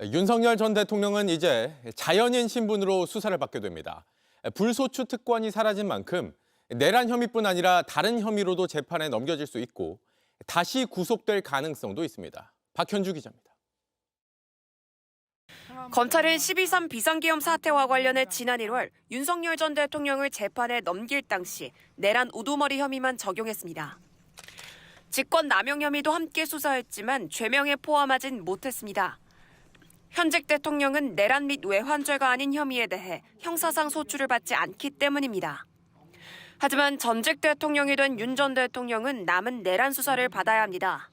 윤석열 전 대통령은 이제 자연인 신분으로 수사를 받게 됩니다. 불소추 특권이 사라진 만큼 내란 혐의뿐 아니라 다른 혐의로도 재판에 넘겨질 수 있고 다시 구속될 가능성도 있습니다. 박현주 기자입니다. 검찰은 12.3 비상계엄 사태와 관련해 지난 1월 윤석열 전 대통령을 재판에 넘길 당시 내란 우두머리 혐의만 적용했습니다. 직권남용 혐의도 함께 수사했지만 죄명에 포함하진 못했습니다. 현직 대통령은 내란 및 외환죄가 아닌 혐의에 대해 형사상 소추를 받지 않기 때문입니다. 하지만 전직 대통령이 된 윤 전 대통령은 남은 내란 수사를 받아야 합니다.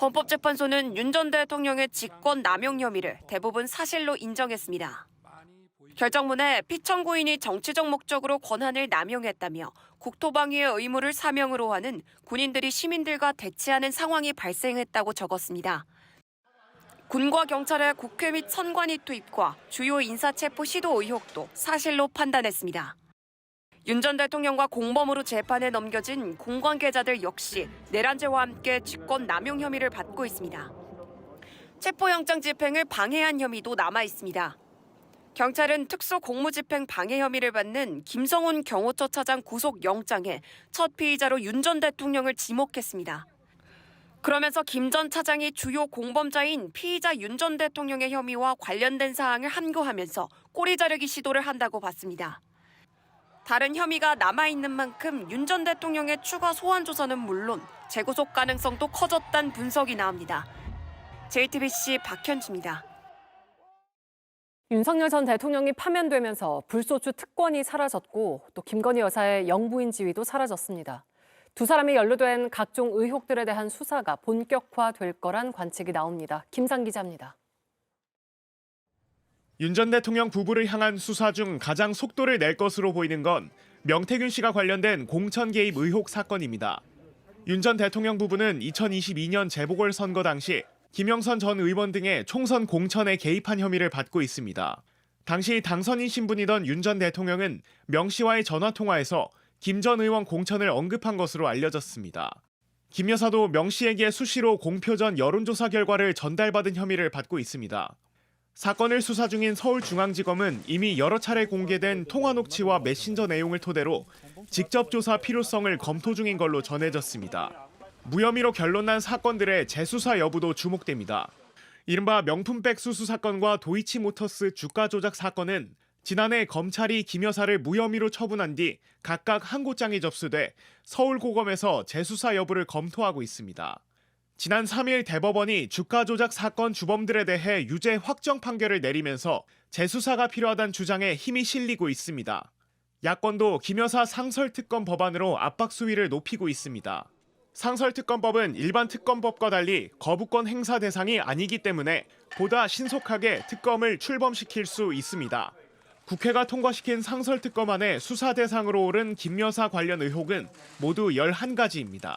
헌법재판소는 윤 전 대통령의 직권남용 혐의를 대부분 사실로 인정했습니다. 결정문에 피청구인이 정치적 목적으로 권한을 남용했다며 국토방위의 의무를 사명으로 하는 군인들이 시민들과 대치하는 상황이 발생했다고 적었습니다. 군과 경찰의 국회 및 선관위 투입과 주요 인사체포 시도 의혹도 사실로 판단했습니다. 윤 전 대통령과 공범으로 재판에 넘겨진 공관계자들 역시 내란죄와 함께 직권남용 혐의를 받고 있습니다. 체포영장 집행을 방해한 혐의도 남아 있습니다. 경찰은 특수공무집행 방해 혐의를 받는 김성훈 경호처 차장 구속영장에 첫 피의자로 윤 전 대통령을 지목했습니다. 그러면서 김 전 차장이 주요 공범자인 피의자 윤 전 대통령의 혐의와 관련된 사항을 함구하면서 꼬리 자르기 시도를 한다고 봤습니다. 다른 혐의가 남아있는 만큼 윤 전 대통령의 추가 소환 조사는 물론 재구속 가능성도 커졌다는 분석이 나옵니다. JTBC 박현주입니다. 윤석열 전 대통령이 파면되면서 불소추 특권이 사라졌고 또 김건희 여사의 영부인 지위도 사라졌습니다. 두 사람이 연루된 각종 의혹들에 대한 수사가 본격화될 거란 관측이 나옵니다. 김상 기자입니다. 윤 전 대통령 부부를 향한 수사 중 가장 속도를 낼 것으로 보이는 건 명태균 씨가 관련된 공천 개입 의혹 사건입니다. 윤 전 대통령 부부는 2022년 재보궐선거 당시 김영선 전 의원 등의 총선 공천에 개입한 혐의를 받고 있습니다. 당시 당선인 신분이던 윤 전 대통령은 명 씨와의 전화통화에서 김 전 의원 공천을 언급한 것으로 알려졌습니다. 김 여사도 명 씨에게 수시로 공표 전 여론조사 결과를 전달받은 혐의를 받고 있습니다. 사건을 수사 중인 서울중앙지검은 이미 여러 차례 공개된 통화 녹취와 메신저 내용을 토대로 직접 조사 필요성을 검토 중인 걸로 전해졌습니다. 무혐의로 결론난 사건들의 재수사 여부도 주목됩니다. 이른바 명품백 수수 사건과 도이치모터스 주가 조작 사건은 지난해 검찰이 김 여사를 무혐의로 처분한 뒤 각각 항고장이 접수돼 서울고검에서 재수사 여부를 검토하고 있습니다. 지난 3일 대법원이 주가 조작 사건 주범들에 대해 유죄 확정 판결을 내리면서 재수사가 필요하다는 주장에 힘이 실리고 있습니다. 야권도 김 여사 상설특검 법안으로 압박 수위를 높이고 있습니다. 상설특검법은 일반 특검법과 달리 거부권 행사 대상이 아니기 때문에 보다 신속하게 특검을 출범시킬 수 있습니다. 국회가 통과시킨 상설특검안의 수사 대상으로 오른 김 여사 관련 의혹은 모두 11가지입니다.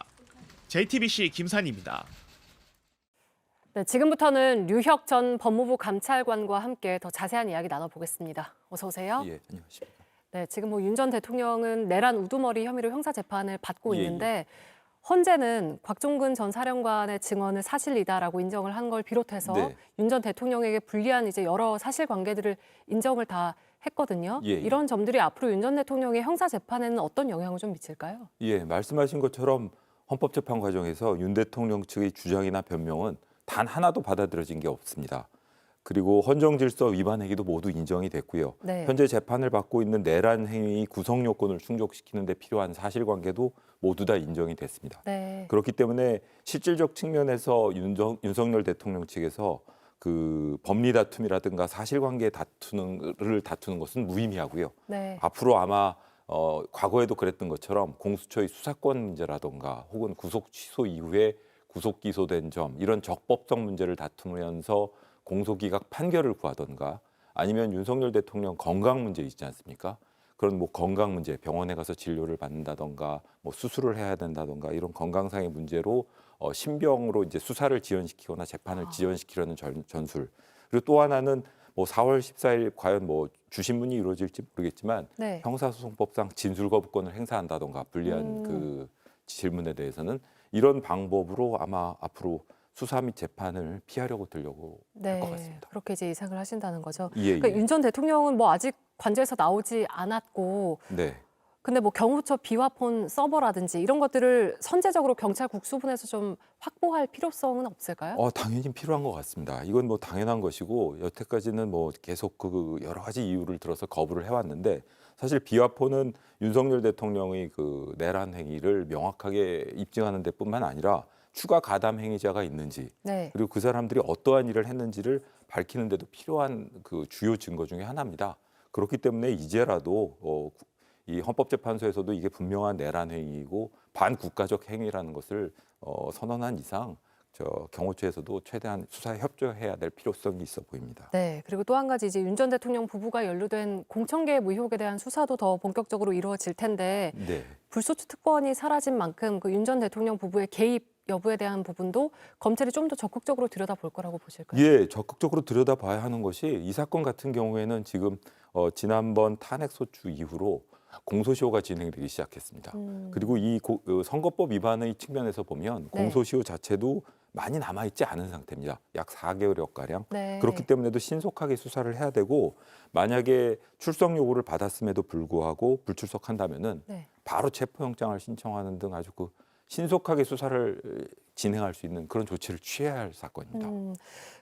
JTBC 김산입니다. 네, 지금부터는 류혁 전 법무부 감찰관과 함께 더 자세한 이야기 나눠보겠습니다. 어서 오세요. 예, 안녕하십니까. 네, 지금 윤 전 대통령은 내란 우두머리 혐의로 형사 재판을 받고 예, 있는데 헌재는 곽종근 전 사령관의 증언을 사실이다라고 인정을 한 걸 비롯해서 네. 윤 전 대통령에게 불리한 이제 여러 사실관계들을 인정을 다 했거든요. 예, 예. 이런 점들이 앞으로 윤 전 대통령의 형사 재판에는 어떤 영향을 좀 미칠까요? 예, 말씀하신 것처럼 헌법재판 과정에서 윤 대통령 측의 주장이나 변명은 단 하나도 받아들여진 게 없습니다. 그리고 헌정질서 위반 행위도 모두 인정이 됐고요. 네. 현재 재판을 받고 있는 내란 행위 구성 요건을 충족시키는 데 필요한 사실관계도 모두 다 인정이 됐습니다. 네. 그렇기 때문에 실질적 측면에서 윤석열 대통령 측에서 그 법리 다툼이라든가 사실관계 다투는 것은 무의미하고요. 네. 앞으로 아마 과거에도 그랬던 것처럼 공수처의 수사권 문제라든가 혹은 구속 취소 이후에 구속 기소된 점 이런 적법성 문제를 다투면서 공소기각 판결을 구하던가 아니면 윤석열 대통령 건강 문제 있지 않습니까? 그런 뭐 건강 문제, 병원에 가서 진료를 받는다던가 뭐 수술을 해야 된다던가 이런 건강상의 문제로 신병으로 이제 수사를 지연시키거나 재판을 지연시키려는 전술. 그리고 또 하나는 뭐 4월 14일 과연 뭐 주신문이 이루어질지 모르겠지만 네. 형사소송법상 진술 거부권을 행사한다던가 불리한 그 질문에 대해서는 이런 방법으로 아마 앞으로 수사 및 재판을 피하려고 들려고 할 것 같습니다. 그렇게 이제 예상을 하신다는 거죠. 예, 그러니까 예. 윤 전 대통령은 뭐 아직 관저에서 나오지 않았고, 네. 근데 뭐 경호처 비화폰 서버라든지 이런 것들을 선제적으로 경찰 국수본에서 좀 확보할 필요성은 없을까요? 당연히 필요한 것 같습니다. 이건 뭐 당연한 것이고 여태까지는 뭐 계속 그 여러 가지 이유를 들어서 거부를 해왔는데 사실 비화폰은 윤석열 대통령의 그 내란 행위를 명확하게 입증하는 데뿐만 아니라 추가 가담 행위자가 있는지 네. 그리고 그 사람들이 어떠한 일을 했는지를 밝히는 데도 필요한 그 주요 증거 중에 하나입니다. 그렇기 때문에 이제라도 이 헌법재판소에서도 이게 분명한 내란 행위이고 반국가적 행위라는 것을 선언한 이상 경호처에서도 최대한 수사에 협조해야 될 필요성이 있어 보입니다. 네. 그리고 또 한 가지 이제 윤 전 대통령 부부가 연루된 공천 개입 의혹에 대한 수사도 더 본격적으로 이루어질 텐데 네. 불소추 특권이 사라진 만큼 그 윤 전 대통령 부부의 개입 여부에 대한 부분도 검찰이 좀 더 적극적으로 들여다볼 거라고 보실까요? 예, 적극적으로 들여다봐야 하는 것이 이 사건 같은 경우에는 지금 지난번 탄핵 소추 이후로 공소시효가 진행되기 시작했습니다. 그리고 이 선거법 위반의 측면에서 보면 네. 공소시효 자체도 많이 남아있지 않은 상태입니다. 약 4개월여 가량. 네. 그렇기 때문에도 신속하게 수사를 해야 되고 만약에 출석 요구를 받았음에도 불구하고 불출석한다면은 네. 바로 체포영장을 신청하는 등 아주 그 신속하게 수사를 진행할 수 있는 그런 조치를 취해야 할 사건입니다.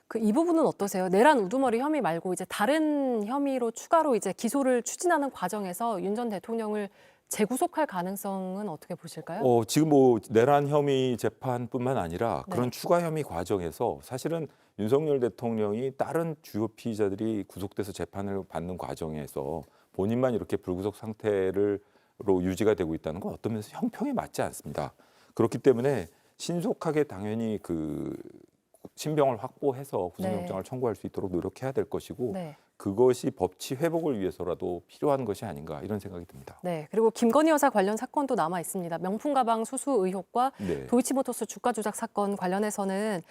그 이 부분은 어떠세요? 내란 우두머리 혐의 말고 이제 다른 혐의로 추가로 이제 기소를 추진하는 과정에서 윤 전 대통령을 재구속할 가능성은 어떻게 보실까요? 지금 뭐 내란 혐의 재판뿐만 아니라 그런 네. 추가 혐의 과정에서 사실은 윤석열 대통령이 다른 주요 피의자들이 구속돼서 재판을 받는 과정에서 본인만 이렇게 불구속 상태로 유지가 되고 있다는 건 어떤 면에서 형평에 맞지 않습니다. 그렇기 때문에 신속하게 당연히 그 신병을 확보해서 구속영장을 청구할 수 있도록 노력해야 될 것이고 네. 그것이 법치 회복을 위해서라도 필요한 것이 아닌가 이런 생각이 듭니다. 네. 그리고 김건희 여사 관련 사건도 남아 있습니다. 명품 가방 수수 의혹과 네. 도이치모터스 주가 조작 사건 관련해서는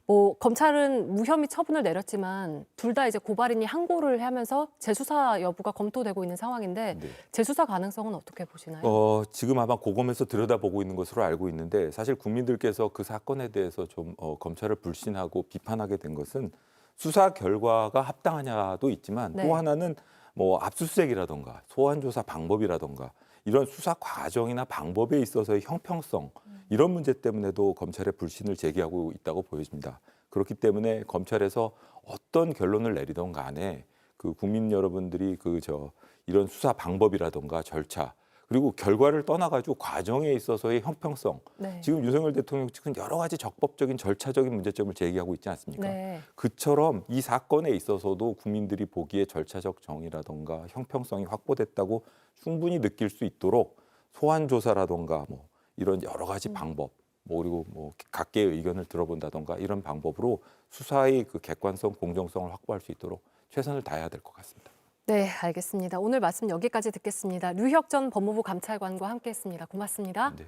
뭐 검찰은 무혐의 처분을 내렸지만 둘 다 이제 고발인이 항고를 하면서 재수사 여부가 검토되고 있는 상황인데 네. 재수사 가능성은 어떻게 보시나요? 지금 아마 고검에서 들여다보고 있는 것으로 알고 있는데 사실 국민들께서 그 사건에 대해서 좀 검찰을 불신하고 비판하게 된 것은 수사 결과가 합당하냐도 있지만 네. 또 하나는 뭐 압수수색이라던가 소환 조사 방법이라던가 이런 수사 과정이나 방법에 있어서의 형평성 이런 문제 때문에도 검찰의 불신을 제기하고 있다고 보여집니다. 그렇기 때문에 검찰에서 어떤 결론을 내리던 간에 그 국민 여러분들이 이런 수사 방법이라던가 절차 그리고 결과를 떠나가지고 과정에 있어서의 형평성 네. 지금 윤석열 대통령 측은 여러 가지 적법적인 절차적인 문제점을 제기하고 있지 않습니까? 네. 그처럼 이 사건에 있어서도 국민들이 보기에 절차적 정의라던가 형평성이 확보됐다고 충분히 느낄 수 있도록 소환 조사라던가 뭐 이런 여러 가지 방법 그리고 뭐 각계의 의견을 들어본다던가 이런 방법으로 수사의 그 객관성, 공정성을 확보할 수 있도록 최선을 다해야 될 것 같습니다. 네, 알겠습니다. 오늘 말씀 여기까지 듣겠습니다. 류혁 전 법무부 감찰관과 함께했습니다. 고맙습니다. 네.